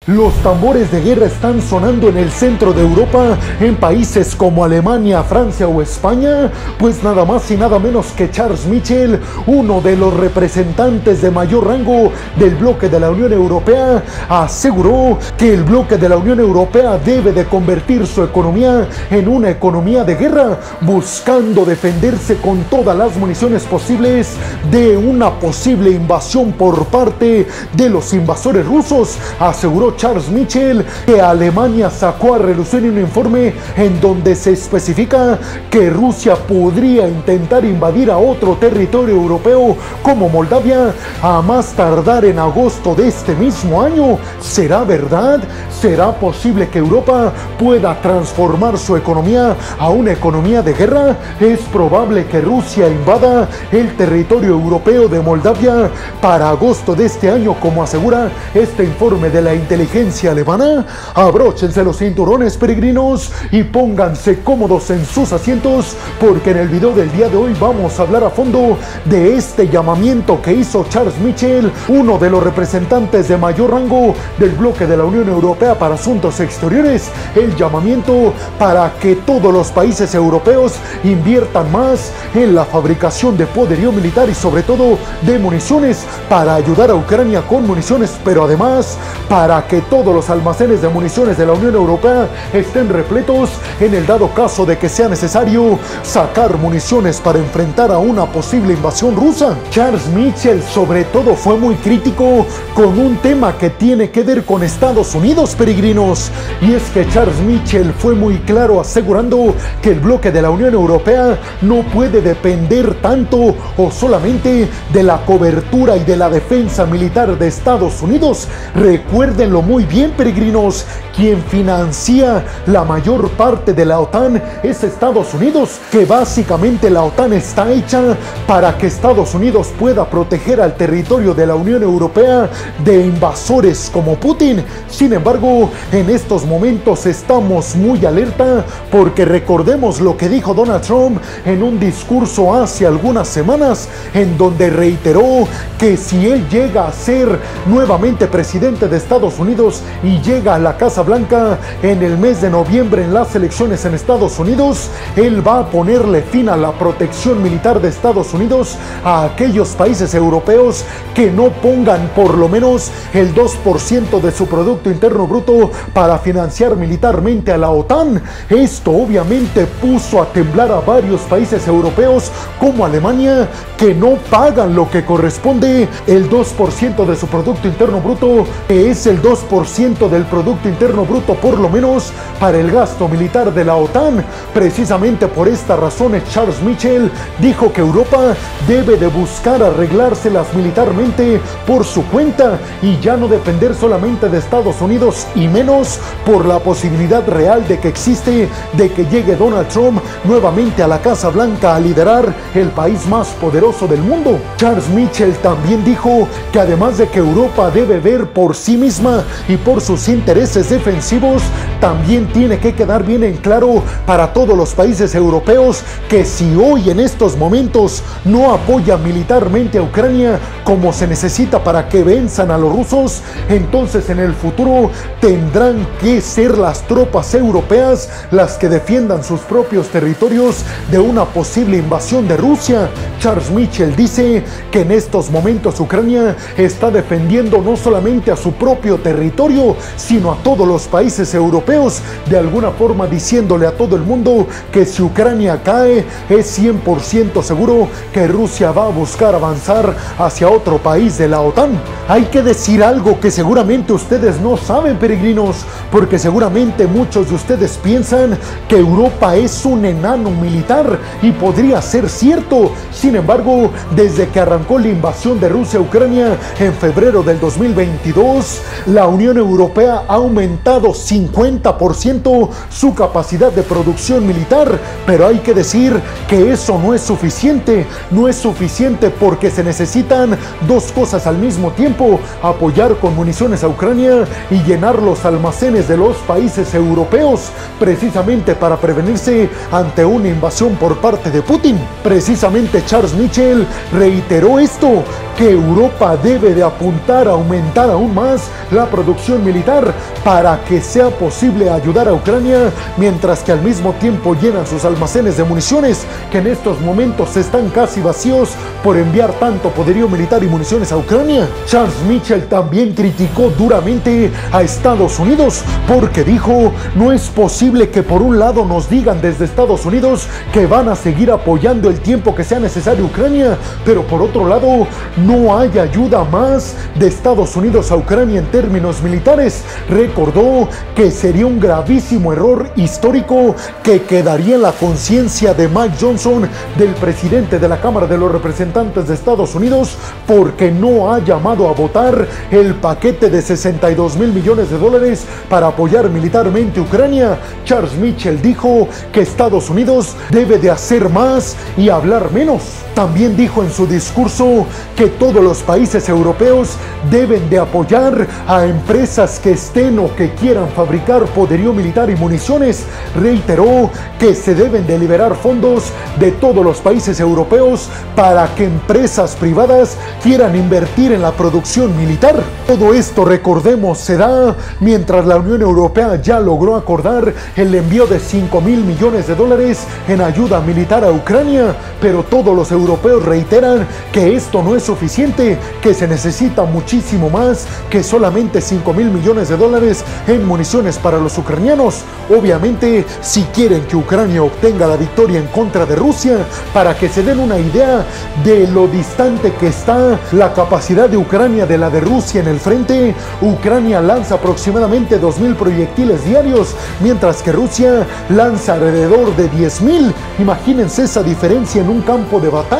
Los tambores de guerra están sonando en el centro de Europa, en países como Alemania, Francia o España, pues nada más y nada menos que Charles Michel, uno de los representantes de mayor rango del bloque de la Unión Europea, aseguró que el bloque de la Unión Europea debe de convertir su economía en una economía de guerra, buscando defenderse con todas las municiones posibles de una posible invasión por parte de los invasores rusos. Aseguró Charles Michel que Alemania sacó a relucir un informe en donde se especifica que Rusia podría intentar invadir a otro territorio europeo como Moldavia a más tardar en agosto de este mismo año. ¿Será verdad? ¿Será posible que Europa pueda transformar su economía a una economía de guerra? ¿Es probable que Rusia invada el territorio europeo de Moldavia para agosto de este año, como asegura este informe de la inteligencia alemana? Abróchense los cinturones, peregrinos, y pónganse cómodos en sus asientos, porque en el video del día de hoy vamos a hablar a fondo de este llamamiento que hizo Charles Michel, uno de los representantes de mayor rango del bloque de la Unión Europea para Asuntos Exteriores, el llamamiento para que todos los países europeos inviertan más en la fabricación de poderío militar y sobre todo de municiones para ayudar a Ucrania con municiones, pero además para que todos los almacenes de municiones de la Unión Europea estén repletos en el dado caso de que sea necesario sacar municiones para enfrentar a una posible invasión rusa. Charles Michel sobre todo fue muy crítico con un tema que tiene que ver con Estados Unidos, peregrinos, y es que Charles Michel fue muy claro asegurando que el bloque de la Unión Europea no puede depender tanto o solamente de la cobertura y de la defensa militar de Estados Unidos. Recuérdenlo muy bien, peregrinos, quien financia la mayor parte de la OTAN es Estados Unidos, que básicamente la OTAN está hecha para que Estados Unidos pueda proteger al territorio de la Unión Europea de invasores como Putin. Sin embargo, en estos momentos estamos muy alerta porque recordemos lo que dijo Donald Trump en un discurso hace algunas semanas, en donde reiteró que si él llega a ser nuevamente presidente de Estados Unidos y llega a la Casa Blanca en el mes de noviembre en las elecciones en Estados Unidos, él va a ponerle fin a la protección militar de Estados Unidos a aquellos países europeos que no pongan por lo menos el 2% de su Producto Interno Bruto para financiar militarmente a la OTAN. Esto obviamente puso a temblar a varios países europeos como Alemania, que no pagan lo que corresponde, el 2% de su Producto Interno Bruto, que es el 2% del Producto Interno Bruto por lo menos para el gasto militar de la OTAN. Precisamente por esta razón Charles Michel dijo que Europa debe de buscar arreglárselas militarmente por su cuenta y ya no depender solamente de Estados Unidos, y menos por la posibilidad real de que existe de que llegue Donald Trump nuevamente a la Casa Blanca a liderar el país más poderoso del mundo. Charles Michel también dijo que además de que Europa debe ver por sí misma y por sus intereses defensivos, también tiene que quedar bien en claro para todos los países europeos que si hoy en estos momentos no apoya militarmente a Ucrania como se necesita para que venzan a los rusos, entonces en el futuro tendrán que ser las tropas europeas las que defiendan sus propios territorios de una posible invasión de Rusia. Charles Michel dice que en estos momentos Ucrania está defendiendo no solamente a su propio territorio, sino a todos los países europeos, de alguna forma diciéndole a todo el mundo que si Ucrania cae es 100% seguro que Rusia va a buscar avanzar hacia otro país de la OTAN. Hay que decir algo que seguramente ustedes no saben, peregrinos, porque seguramente muchos de ustedes piensan que Europa es un enano militar, y podría ser cierto. Sin embargo, desde que arrancó la invasión de Rusia a Ucrania en febrero del 2022, la Unión Europea ha aumentado 50% su capacidad de producción militar, pero hay que decir que eso no es suficiente. No es suficiente porque se necesitan dos cosas al mismo tiempo: apoyar con municiones a Ucrania y llenar los almacenes de los países europeos, precisamente para prevenirse ante una invasión por parte de Putin. Precisamente Charles Michel reiteró esto, que Europa debe de apuntar a aumentar aún más la producción militar para que sea posible ayudar a Ucrania, mientras que al mismo tiempo llenan sus almacenes de municiones, que en estos momentos están casi vacíos por enviar tanto poderío militar y municiones a Ucrania. Charles Michel también criticó duramente a Estados Unidos porque dijo: no es posible que por un lado nos digan desde Estados Unidos que van a seguir apoyando el tiempo que sea necesario a Ucrania, pero por otro lado no hay ayuda más de Estados Unidos a Ucrania en términos militares. Recordó que sería un gravísimo error histórico que quedaría en la conciencia de Mike Johnson, del presidente de la Cámara de los Representantes de Estados Unidos, porque no ha llamado a votar el paquete de 62,000 millones de dólares para apoyar militarmente a Ucrania. Charles Michel dijo que Estados Unidos debe de hacer más y hablar menos. También dijo en su discurso que todos los países europeos deben de apoyar a empresas que estén o que quieran fabricar poderío militar y municiones. Reiteró que se deben de liberar fondos de todos los países europeos para que empresas privadas quieran invertir en la producción militar. Todo esto, recordemos, se da mientras la Unión Europea ya logró acordar el envío de 5,000 millones de dólares en ayuda militar a Ucrania, pero todos los europeos reiteran que esto no es suficiente, que se necesita muchísimo más que solamente 5,000 millones de dólares en municiones para los ucranianos. Obviamente, si quieren que Ucrania obtenga la victoria en contra de Rusia, para que se den una idea de lo distante que está la capacidad de Ucrania de la de Rusia en el frente, Ucrania lanza aproximadamente 2,000 proyectiles diarios, mientras que Rusia lanza alrededor de 10,000. Imagínense esa diferencia en un campo de batalla.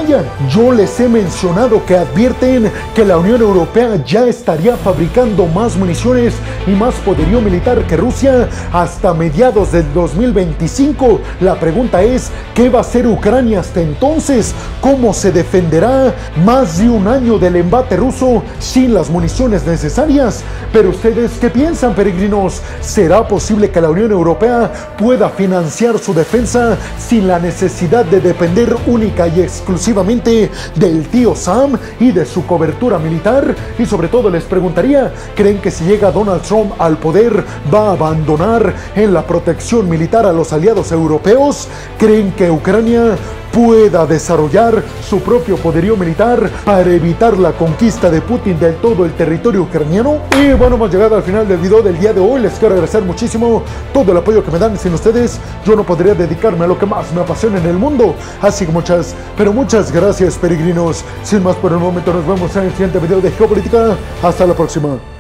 Yo les he mencionado que advierten que la Unión Europea ya estaría fabricando más municiones y más poderío militar que Rusia hasta mediados del 2025. La pregunta es: ¿qué va a hacer Ucrania hasta entonces? ¿Cómo se defenderá más de un año del embate ruso sin las municiones necesarias? Pero ustedes, ¿qué piensan, peregrinos? ¿Será posible que la Unión Europea pueda financiar su defensa sin la necesidad de depender única y exclusivamente del tío Sam y de su cobertura militar? Y sobre todo les preguntaría, ¿creen que si llega Donald Trump al poder va a abandonar en la protección militar a los aliados europeos? ¿Creen que Ucrania pueda desarrollar su propio poderío militar para evitar la conquista de Putin del todo el territorio ucraniano? Y bueno, hemos llegado al final del video del día de hoy. Les quiero agradecer muchísimo todo el apoyo que me dan. Sin ustedes yo no podría dedicarme a lo que más me apasiona en el mundo. Así que muchas, pero muchas gracias, peregrinos. Sin más por el momento, nos vemos en el siguiente video de Geopolítica. Hasta la próxima.